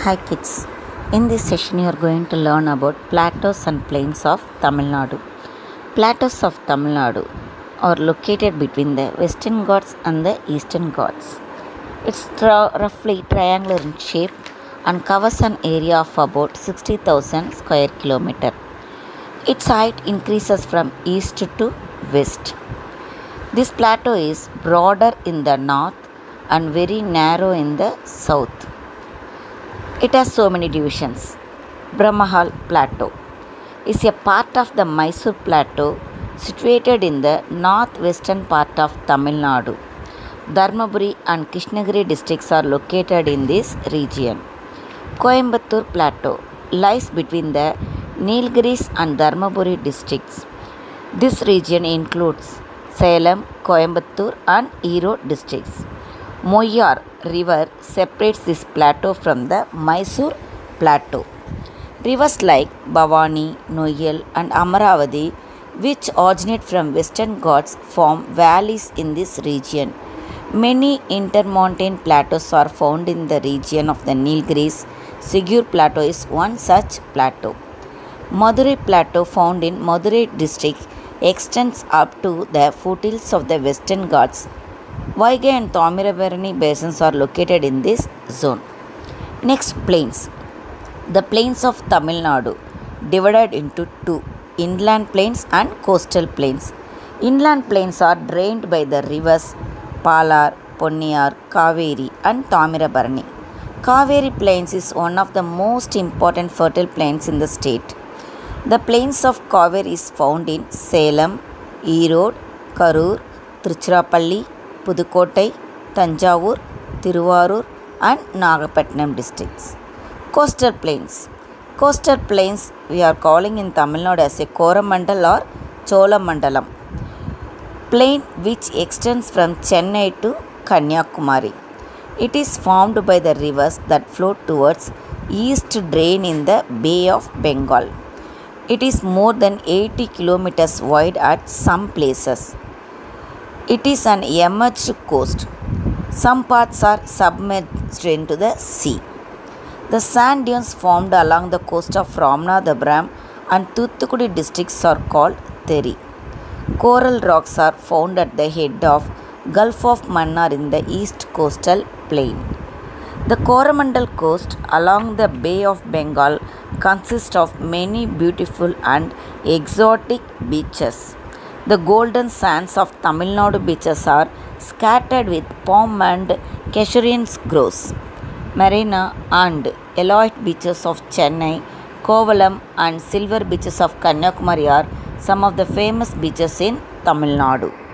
Hi kids, in this session you are going to learn about plateaus and plains of Tamil Nadu. Plateaus of Tamil Nadu are located between the Western Ghats and the Eastern Ghats. It's roughly triangular in shape and covers an area of about 60,000 square kilometer. Its height increases from east to west. This plateau is broader in the north and very narrow in the south. It has so many divisions. Brahmahal Plateau is a part of the Mysore Plateau situated in the northwestern part of Tamil Nadu. Dharmaburi and Krishnagiri districts are located in this region. Coimbatore Plateau lies between the Nilgiris and Dharmaburi districts. This region includes Salem, Coimbatore and Erode districts. Moyar River separates this plateau from the Mysore Plateau. Rivers like Bhavani, Noyal and Amaravati, which originate from Western Ghats, form valleys in this region. Many intermontane plateaus are found in the region of the Nilgiris. Sigur Plateau is one such plateau. Madurai Plateau, found in Madurai district, extends up to the foothills of the Western Ghats. Vaigai and Tamirabarani basins are located in this zone. Next, plains. The plains of Tamil Nadu divided into two, inland plains and coastal plains. Inland plains are drained by the rivers Palar, Ponniyar, Kaveri and Tamirabarani. Kaveri plains is one of the most important fertile plains in the state. The plains of Kaveri is found in Salem, Erode, Karur, Tiruchirappalli, Pudukkottai, Thanjavur, Tiruvarur and Nagapattinam districts. Coastal plains. Coastal plains we are calling in Tamil Nadu as a Coromandel or Cholamandalam. Plain which extends from Chennai to Kanyakumari. It is formed by the rivers that flow towards east drain in the Bay of Bengal. It is more than 80 kilometers wide at some places. It is an emerged coast. Some parts are submerged into the sea. The sand dunes formed along the coast of Ramanathapuram and Thoothukudi districts are called Theri. Coral rocks are found at the head of Gulf of Mannar in the east coastal plain. The Coromandel coast along the Bay of Bengal consists of many beautiful and exotic beaches. The golden sands of Tamil Nadu beaches are scattered with palm and casuarian groves. Marina and Eloite beaches of Chennai, Kovalam and silver beaches of Kanyakumari are some of the famous beaches in Tamil Nadu.